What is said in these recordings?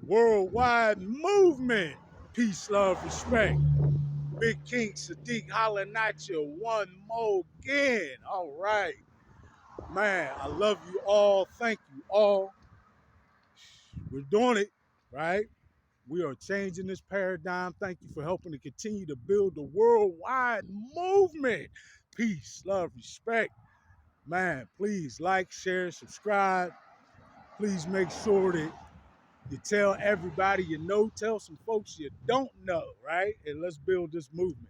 Worldwide movement. Peace, love, respect. Big King Sadiq hollering at you one more again. All right. Man, I love you all. Thank you all. We're doing it, right? We are changing this paradigm. Thank you for helping to continue to build the worldwide movement. Peace, love, respect. Man, please like, share, subscribe. Please make sure that you tell everybody you know, tell some folks you don't know, right? And let's build this movement.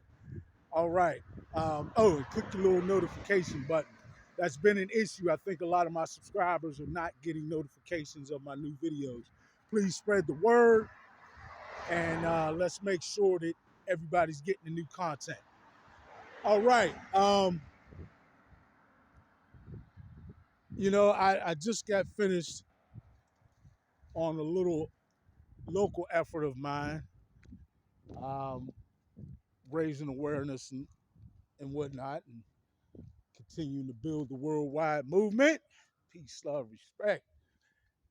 All right. And click the little notification button. That's been an issue. I think a lot of my subscribers are not getting notifications of my new videos. Please spread the word, and let's make sure that everybody's getting the new content. All right. I just got finished on a little local effort of mine, um, raising awareness and whatnot, and continuing to build the worldwide movement. Peace, love, respect.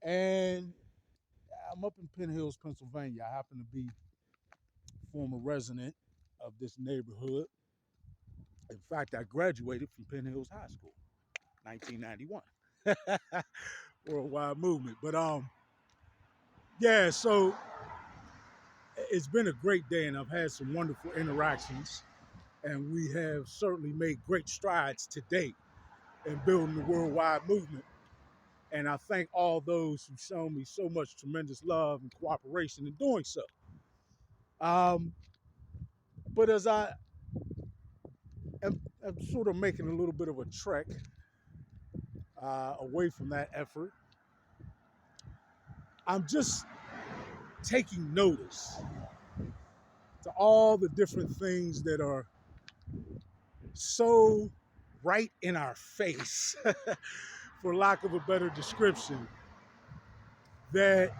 And I'm up in Penn Hills, Pennsylvania. I happen to be a former resident of this neighborhood. In fact, I graduated from Penn Hills High School, 1991. Worldwide movement. But yeah, so it's been a great day, and I've had some wonderful interactions, and we have certainly made great strides today in building the worldwide movement. And I thank all those who've shown me so much tremendous love and cooperation in doing so. Um, but as I'm sort of making a little bit of a trek away from that effort, I'm just taking notice to all the different things that are so right in our face, for lack of a better description, that,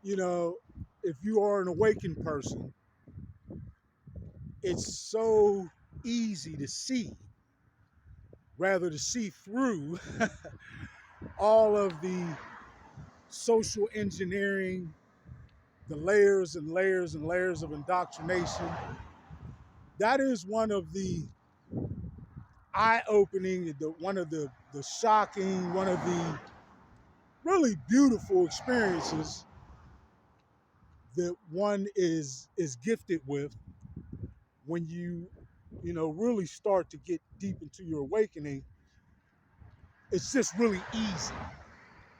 you know, if you are an awakened person, it's so easy to see, rather to see through all of the social engineering, the layers and layers and layers of indoctrination. That is one of the eye-opening, one of the shocking, one of the really beautiful experiences that one is gifted with when you really start to get deep into your awakening. It's just really easy,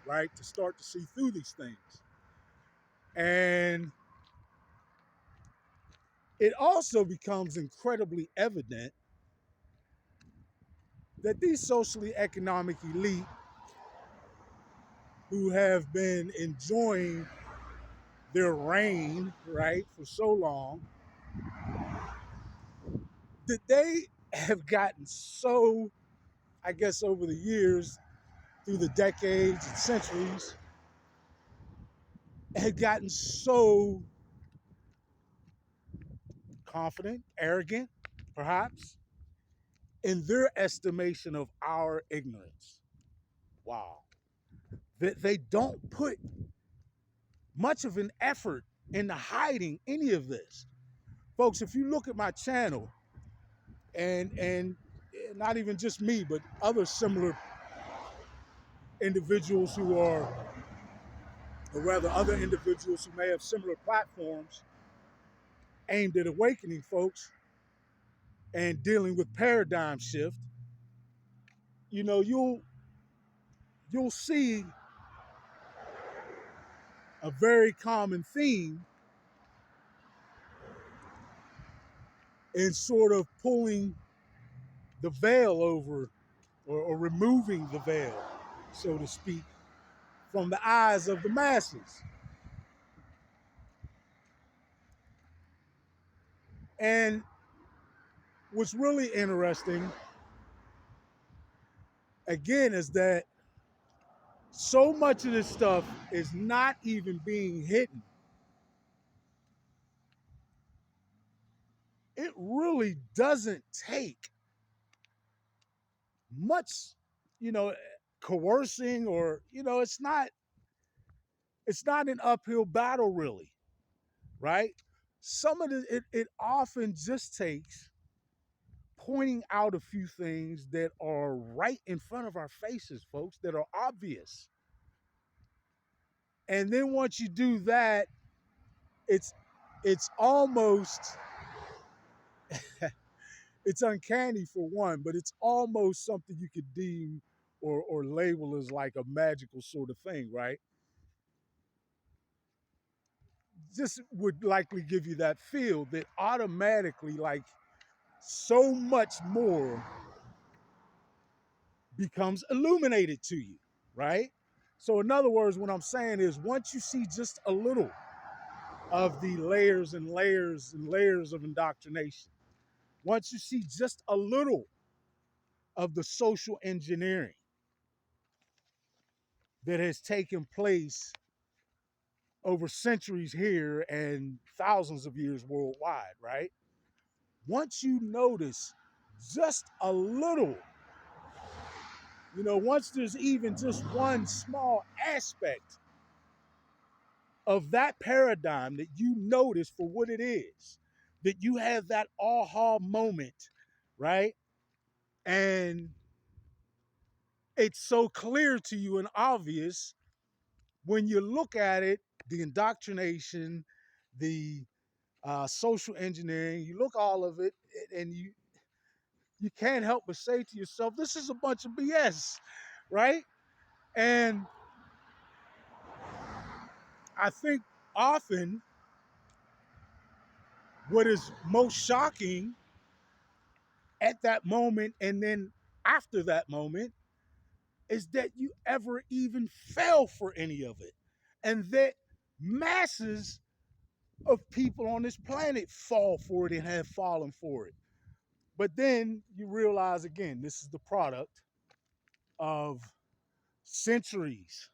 right, to start to see through these things. And it also becomes incredibly evident that these socially economic elite who have been enjoying their reign, right, for so long, that they have gotten so, I guess, over the years, through the decades and centuries, had gotten so confident, arrogant, perhaps, in their estimation of our ignorance. Wow. That they don't put much of an effort into hiding any of this. Folks, if you look at my channel, and not even just me, but other similar individuals who are, or rather other individuals who may have similar platforms aimed at awakening folks and dealing with paradigm shift, you'll see a very common theme in sort of pulling the veil over, or removing the veil, so to speak, from the eyes of the masses. And what's really interesting, again, is that so much of this stuff is not even being hidden. It really doesn't take much, you know, coercing, or, it's not, It's not an uphill battle, really, right? Some of it often just takes pointing out a few things that are right in front of our faces, folks, that are obvious. And then once you do that, it's it's almost it's uncanny for one, but it's almost something you could deem or label as like a magical sort of thing, right? This would likely give you that feel that automatically, like, so much more becomes illuminated to you, right? So, in other words, what I'm saying is once you see just a little of the layers and layers and layers of indoctrination, once you see just a little of the social engineering that has taken place over centuries here and thousands of years worldwide, right? Once you notice just a little, once there's even just one small aspect of that paradigm that you notice for what it is, that you have that aha moment, right? And it's so clear to you and obvious when you look at it, the indoctrination, the social engineering, you look all of it, and you can't help but say to yourself, this is a bunch of BS, right? And I think often what is most shocking at that moment and then after that moment is that you ever even fell for any of it. And that masses of people on this planet fall for it and have fallen for it. But then you realize again, this is the product of centuries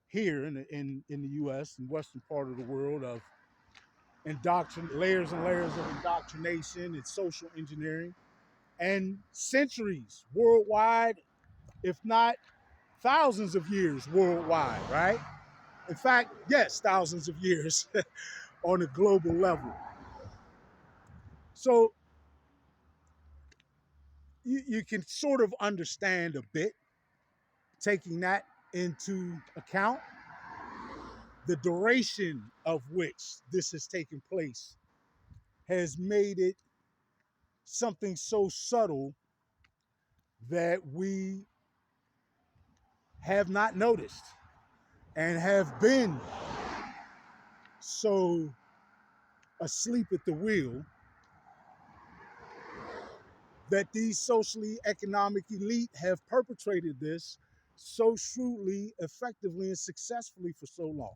here in the US and western part of the world of layers and layers of indoctrination and social engineering, and centuries worldwide, if not thousands of years worldwide, right? In fact, yes, thousands of years on a global level. So you can sort of understand a bit, taking that into account, the duration of which this has taken place has made it something so subtle that we have not noticed and have been so asleep at the wheel that these socially economic elite have perpetrated this so shrewdly, effectively, and successfully for so long.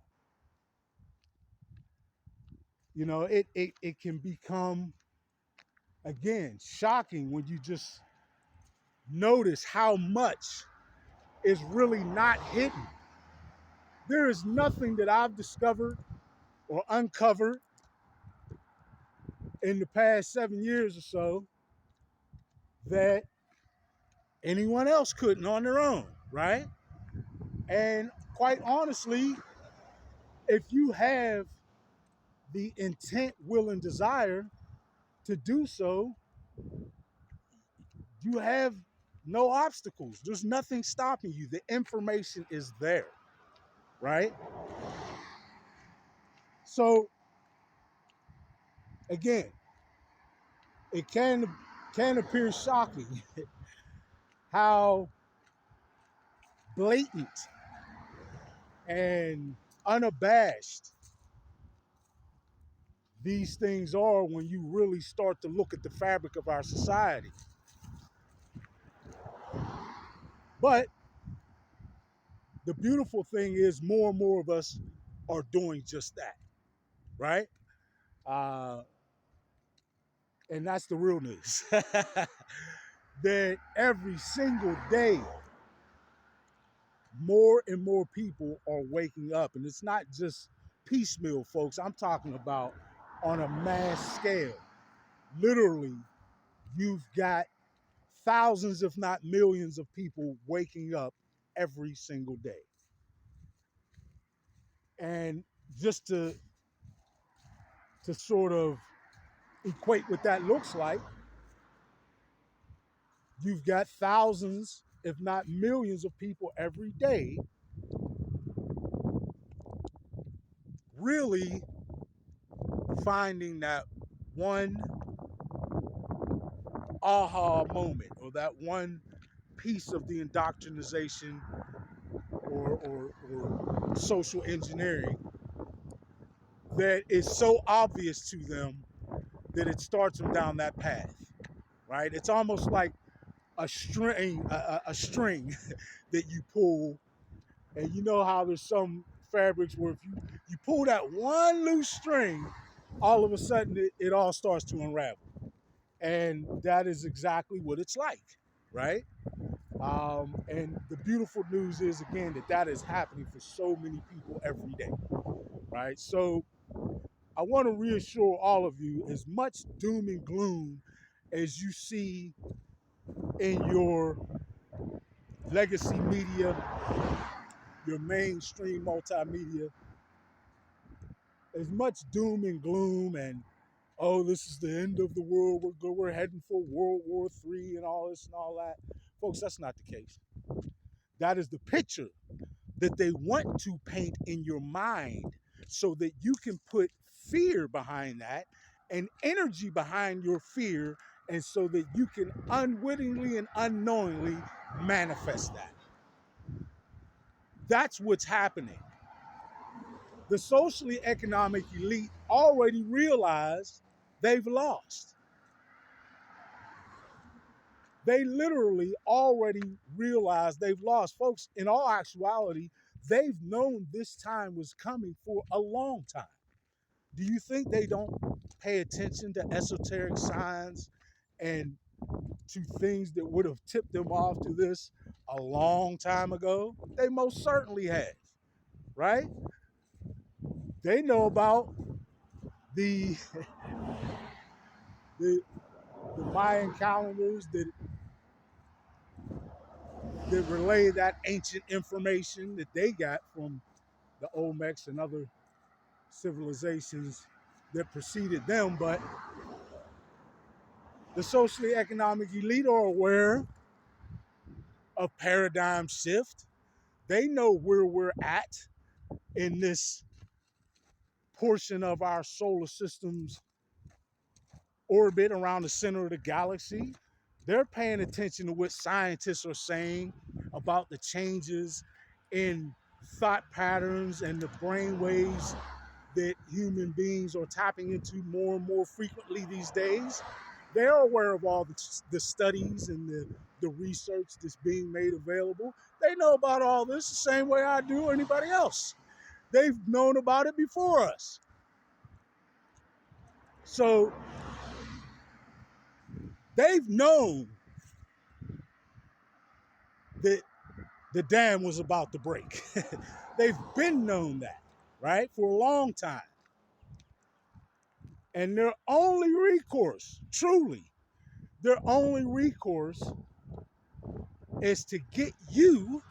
It can become, again, shocking when you just notice how much is really not hidden. There is nothing that I've discovered or uncovered in the past 7 years or so that anyone else couldn't on their own, right? And quite honestly, if you have the intent, will, and desire to do so, you have no obstacles. There's nothing stopping you. The information is there, right? So again, it can appear shocking how blatant and unabashed these things are when you really start to look at the fabric of our society. But the beautiful thing is more and more of us are doing just that, right? Uh, and that's the real news. That every single day, more and more people are waking up. And it's not just piecemeal, folks. I'm talking about on a mass scale. Literally, you've got thousands, if not millions, of people waking up every single day. And just to sort of equate what that looks like, you've got thousands, if not millions of people every day really finding that one aha moment or that one piece of the indoctrination or social engineering that is so obvious to them that it starts them down that path, right? It's almost like a string that you pull, and you know how there's some fabrics where if you pull that one loose string, all of a sudden it all starts to unravel. And that is exactly what it's like, right? And the beautiful news is, again, that is happening for so many people every day, right? So I want to reassure all of you, as much doom and gloom as you see in your legacy media, your mainstream multimedia, as much doom and gloom and, oh, this is the end of the world, we're heading for World War III and all this and all that. Folks, that's not the case. That is the picture that they want to paint in your mind so that you can put fear behind that and energy behind your fear, and so that you can unwittingly and unknowingly manifest that. That's what's happening. The socially economic elite already realized they've lost. They literally already realized they've lost. Folks, in all actuality, they've known this time was coming for a long time. Do you think they don't pay attention to esoteric signs and to things that would have tipped them off to this a long time ago? They most certainly have, right? They know about the the, the Mayan calendars that relay that ancient information that they got from the Olmecs and other civilizations that preceded them. But the socially economic elite are aware of paradigm shift. They know where we're at in this portion of our solar system's orbit around the center of the galaxy. They're paying attention to what scientists are saying about the changes in thought patterns and the brain waves that human beings are tapping into more and more frequently these days. They're aware of all the studies and the research that's being made available. They know about all this the same way I do or anybody else. They've known about it before us. So they've known that the dam was about to break. They've been known that, right, for a long time. And their only recourse, truly, their only recourse is to get you,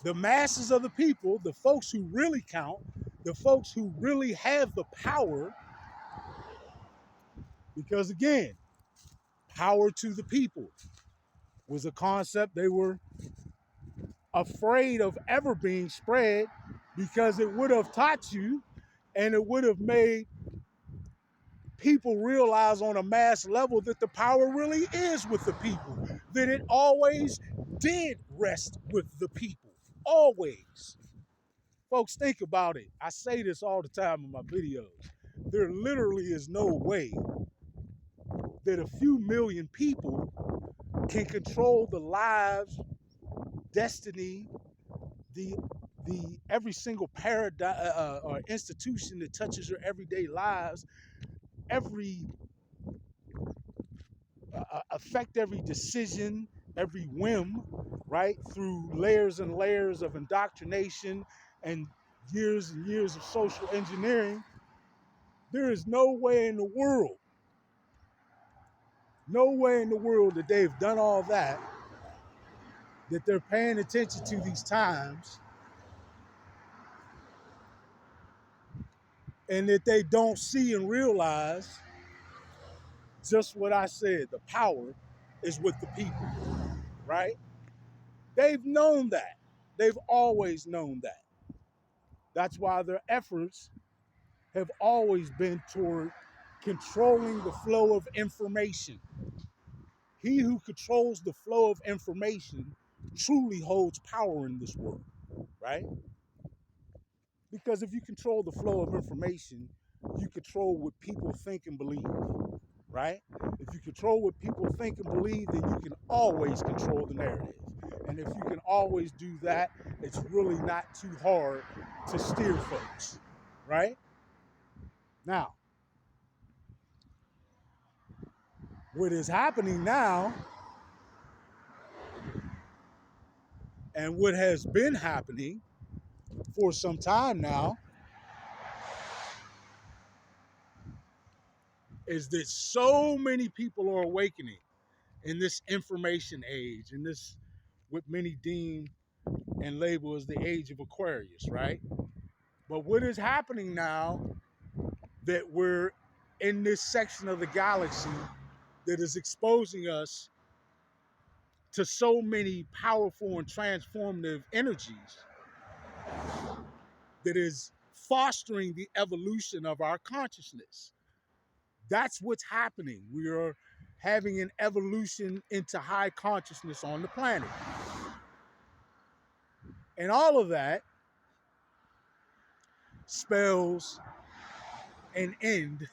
the masses of the people, the folks who really count, the folks who really have the power, because again, power to the people was a concept they were afraid of ever being spread, because it would have taught you and it would have made people realize on a mass level that the power really is with the people, that it always did rest with the people, always. Folks, think about it. I say this all the time in my videos. There literally is no way that a few million people can control the lives, destiny, the every single paradigm or institution that touches your everyday lives, every affect every decision, every whim, right? Through layers and layers of indoctrination and years of social engineering. There is no way in the world, no way in the world that they've done all that, that they're paying attention to these times, and that they don't see and realize just what I said. The power is with the people, right? They've known that. They've always known that. That's why their efforts have always been toward controlling the flow of information. He who controls the flow of information truly holds power in this world, right? Because if you control the flow of information, you control what people think and believe, right? If you control what people think and believe, then you can always control the narrative. And if you can always do that, it's really not too hard to steer folks, right? Now, what is happening now, and what has been happening for some time now, is that so many people are awakening in this information age, in this what many deem and label as the age of Aquarius, right? But what is happening now that we're in this section of the galaxy that is exposing us to so many powerful and transformative energies that is fostering the evolution of our consciousness. That's what's happening. We are having an evolution into high consciousness on the planet. And all of that spells an end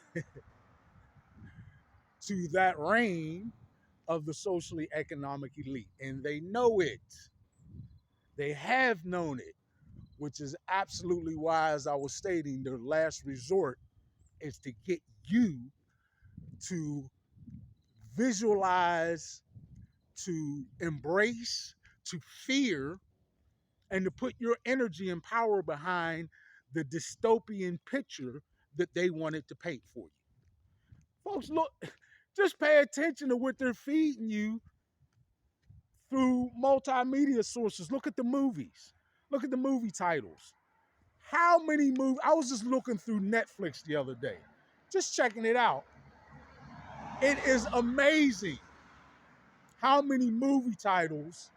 to that reign of the socially economic elite. And they know it. They have known it, which is absolutely why, as I was stating, their last resort is to get you to visualize, to embrace, to fear, and to put your energy and power behind the dystopian picture that they wanted to paint for you. Folks, look, just pay attention to what they're feeding you through multimedia sources. Look at the movies. Look at the movie titles. How many movies? I was just looking through Netflix the other day, just checking it out. It is amazing how many movie titles,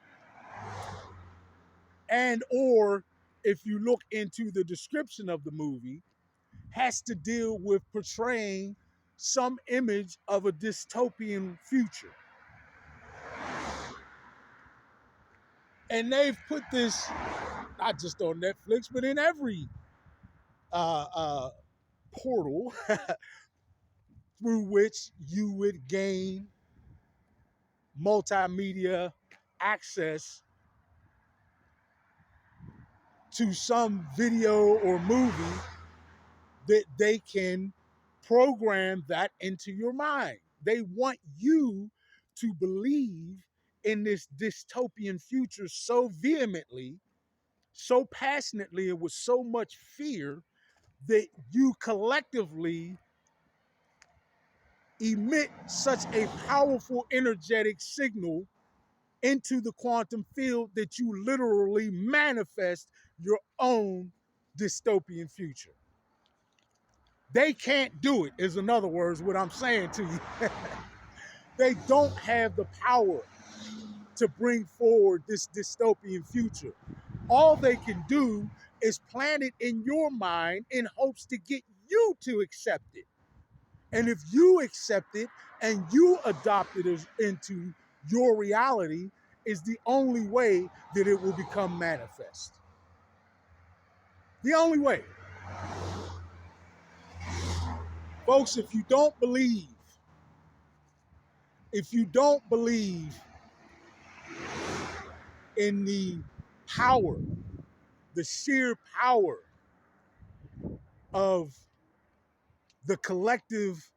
and or if you look into the description of the movie, has to deal with portraying some image of a dystopian future. And they've put this not just on Netflix, but in every uh, uh, portal through which you would gain multimedia access to some video or movie that they can program that into your mind. They want you to believe in this dystopian future so vehemently, so passionately, and with so much fear that you collectively emit such a powerful energetic signal into the quantum field that you literally manifest your own dystopian future. They can't do it, is in other words what I'm saying to you. They don't have the power to bring forward this dystopian future. All they can do is plant it in your mind in hopes to get you to accept it. And if you accept it and you adopt it as into your reality, is the only way that it will become manifest. The only way. Folks, if you don't believe in the power, the sheer power of the collective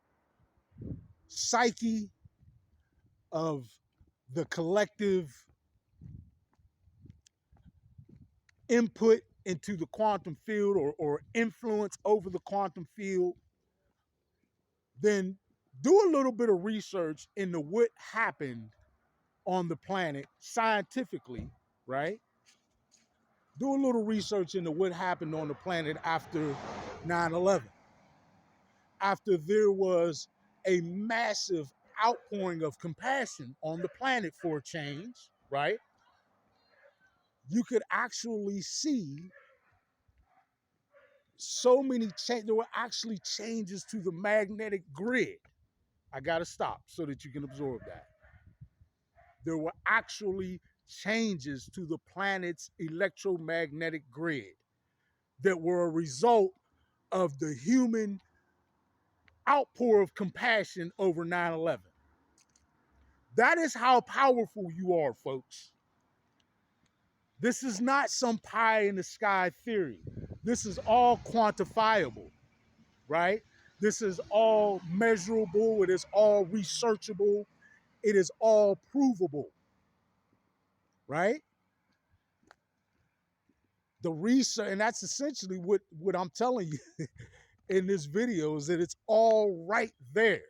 psyche, of the collective input into the quantum field, or influence over the quantum field, then do a little bit of research into what happened on the planet scientifically, right? Do a little research into what happened on the planet after 9/11. after there was a massive outpouring of compassion on the planet for a change, right? You could actually see so many changes. There were actually changes to the magnetic grid. I got to stop so that you can absorb that. There were actually changes to the planet's electromagnetic grid that were a result of the human outpour of compassion over 9/11. That is how powerful you are, folks. This is not some pie in the sky theory. This is all quantifiable, right? This is all measurable. It is all researchable. It is all provable, right? The research, and that's essentially what I'm telling you in this video, is that it's all right there.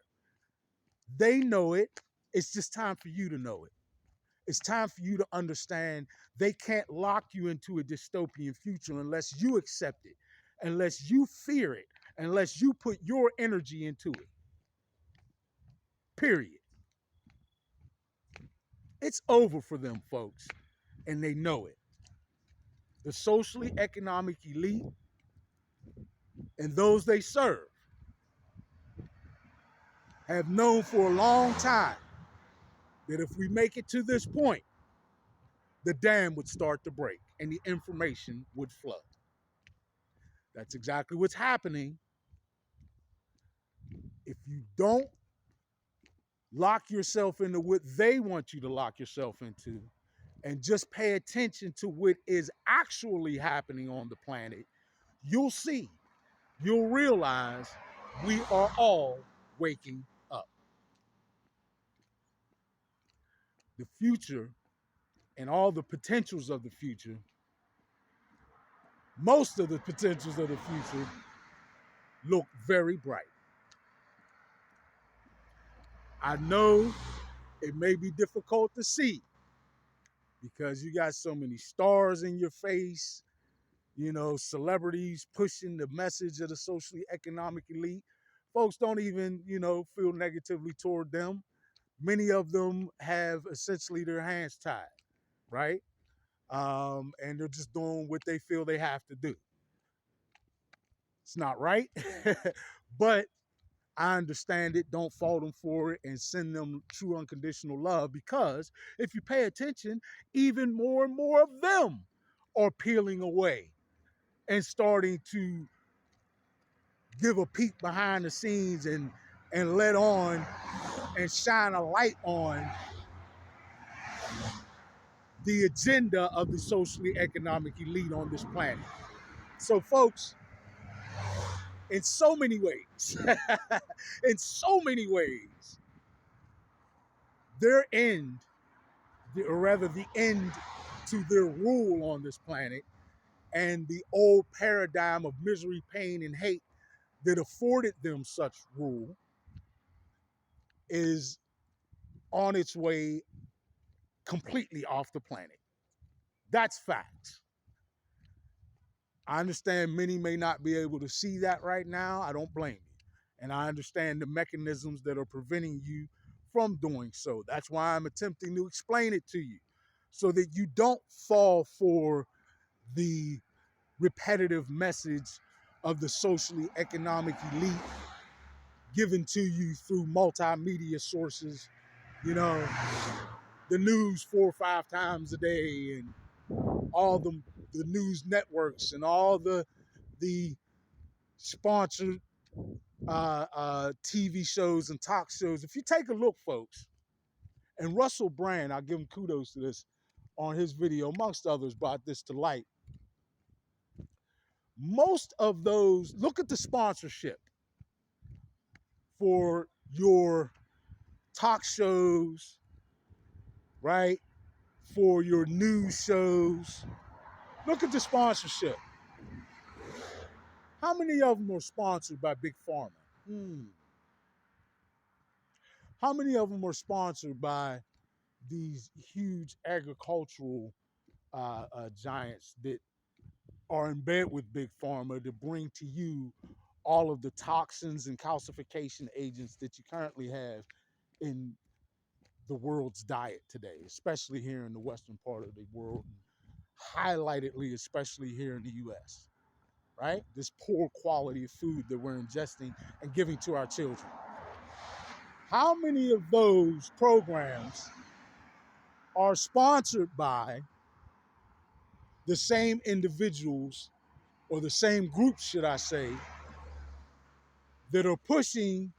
They know it. It's just time for you to know it. It's time for you to understand they can't lock you into a dystopian future unless you accept it, unless you fear it, unless you put your energy into it. Period. It's over for them, folks, and they know it. The socially economic elite and those they serve have known for a long time that if we make it to this point, the dam would start to break and the information would flow. That's exactly what's happening. If you don't lock yourself into what they want you to lock yourself into and just pay attention to what is actually happening on the planet, you'll see, you'll realize we are all waking up. The future and all the potentials of the future, most of the potentials of the future, look very bright. I know it may be difficult to see because you got so many stars in your face, you know, celebrities pushing the message of the socially economic elite. Folks don't even, you know, feel negatively toward them. Many of them have essentially their hands tied, right? And they're just doing what they feel they have to do. It's not right, but I understand it. Don't fault them for it and send them true unconditional love, because if you pay attention, even more and more of them are peeling away and starting to give a peek behind the scenes and let on and shine a light on the agenda of the socially economic elite on this planet. So, folks, in so many ways, in so many ways, their end, or rather the end to their rule on this planet, and the old paradigm of misery, pain, and hate that afforded them such rule, is on its way completely off the planet. That's facts. I understand many may not be able to see that right now. I don't blame you. And I understand the mechanisms that are preventing you from doing so. That's why I'm attempting to explain it to you so that you don't fall for the repetitive message of the socially economic elite given to you through multimedia sources, you know, the news 4 or 5 times a day, and all the news networks and all the sponsored TV shows and talk shows. If you take a look, folks, and Russell Brand, I'll give him kudos to this, on his video, amongst others, brought this to light. Most of those, look at the sponsorship for your talk shows, right? For your news shows. Look at the sponsorship. How many of them are sponsored by Big Pharma? How many of them are sponsored by these huge agricultural giants that are in bed with Big Pharma to bring to you all of the toxins and calcification agents that you currently have in the world's diet today, especially here in the western part of the world, highlightedly, especially here in the US, right? This poor quality of food that we're ingesting and giving to our children. How many of those programs are sponsored by the same individuals or the same groups, should I say, that are pushing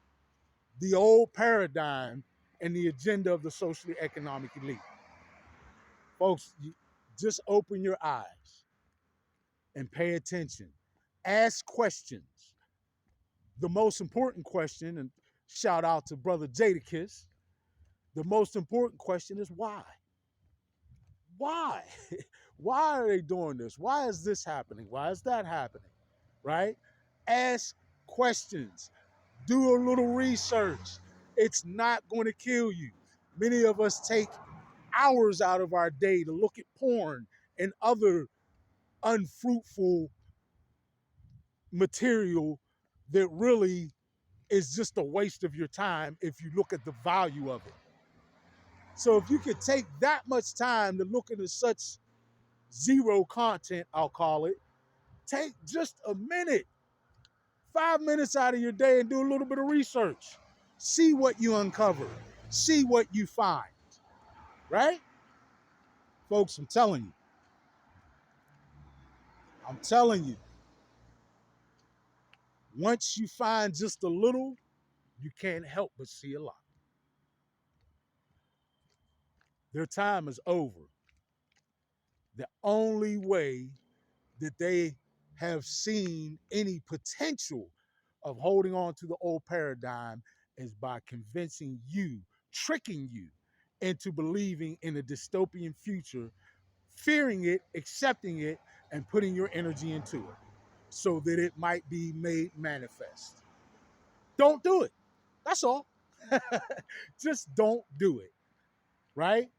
the old paradigm and the agenda of the socially economic elite? Folks, just open your eyes and pay attention. Ask questions. The most important question, and shout out to Brother Jadakiss, the most important question is why? Why? Why are they doing this? Why is this happening? Why is that happening? Right? Ask questions. Do a little research. It's not going to kill you. Many of us take hours out of our day to look at porn and other unfruitful material that really is just a waste of your time if you look at the value of it. So if you could take that much time to look into such zero content, I'll call it, take just a minute, 5 minutes out of your day and do a little bit of research. See what you uncover. See what you find, right? Folks, I'm telling you, once you find just a little, you can't help but see a lot. Their time is over. The only way that they have seen any potential of holding on to the old paradigm is by convincing you, tricking you into believing in a dystopian future, fearing it, accepting it, and putting your energy into it so that it might be made manifest. Don't do it. That's all. Just don't do it, right?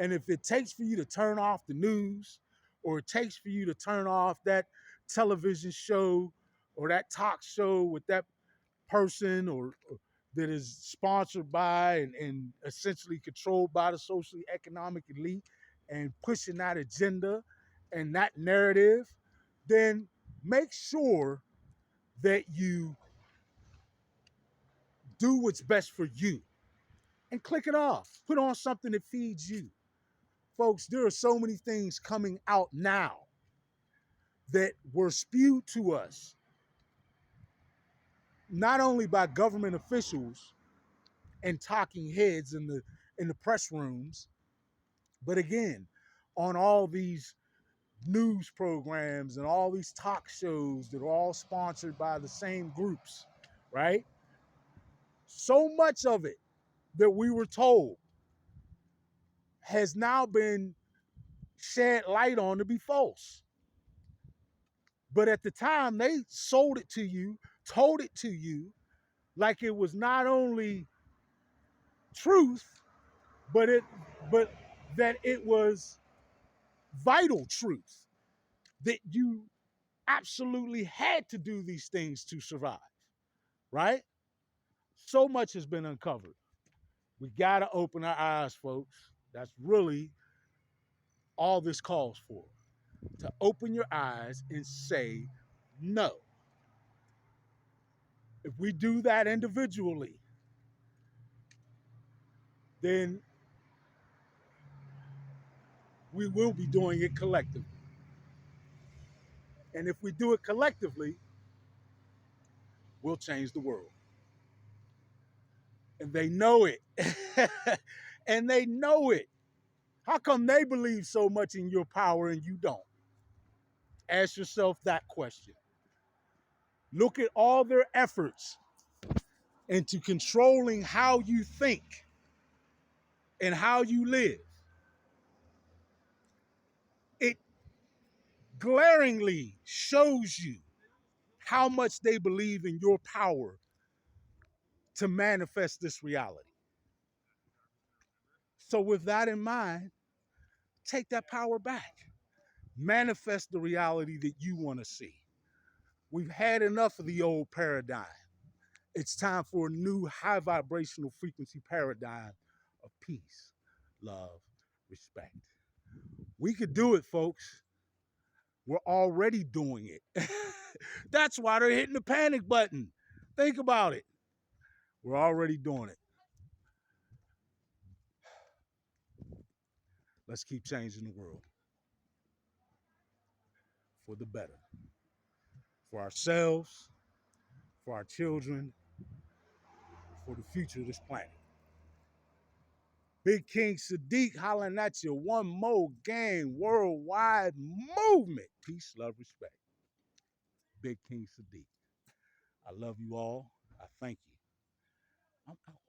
And if it takes for you to turn off the news, or it takes for you to turn off that television show or that talk show with that person or that is sponsored by and essentially controlled by the socially economic elite and pushing that agenda and that narrative, then make sure that you do what's best for you and click it off. Put on something that feeds you. Folks, there are so many things coming out now that were spewed to us, not only by government officials and talking heads in the press rooms, but again, on all these news programs and all these talk shows that are all sponsored by the same groups, right? So much of it that we were told has now been shed light on to be false. But at the time, they sold it to you, told it to you like it was not only truth, but it but that it was vital truth, that you absolutely had to do these things to survive, right? So much has been uncovered. We got to open our eyes, folks. That's really all this calls for. To open your eyes and say no. If we do that individually, then we will be doing it collectively. And if we do it collectively, we'll change the world. And they know it. And they know it. How come they believe so much in your power and you don't? Ask yourself that question. Look at all their efforts into controlling how you think and how you live. It glaringly shows you how much they believe in your power to manifest this reality. So, with that in mind, take that power back. Manifest the reality that you want to see. We've had enough of the old paradigm. It's time for a new high vibrational frequency paradigm of peace, love, respect. We could do it, folks. We're already doing it. That's why they're hitting the panic button. Think about it. We're already doing it. Let's keep changing the world for the better, for ourselves, for our children, for the future of this planet. Big King Sadiq hollering at you. One more gang, worldwide movement. Peace, love, respect. Big King Sadiq. I love you all. I thank you. I'm out.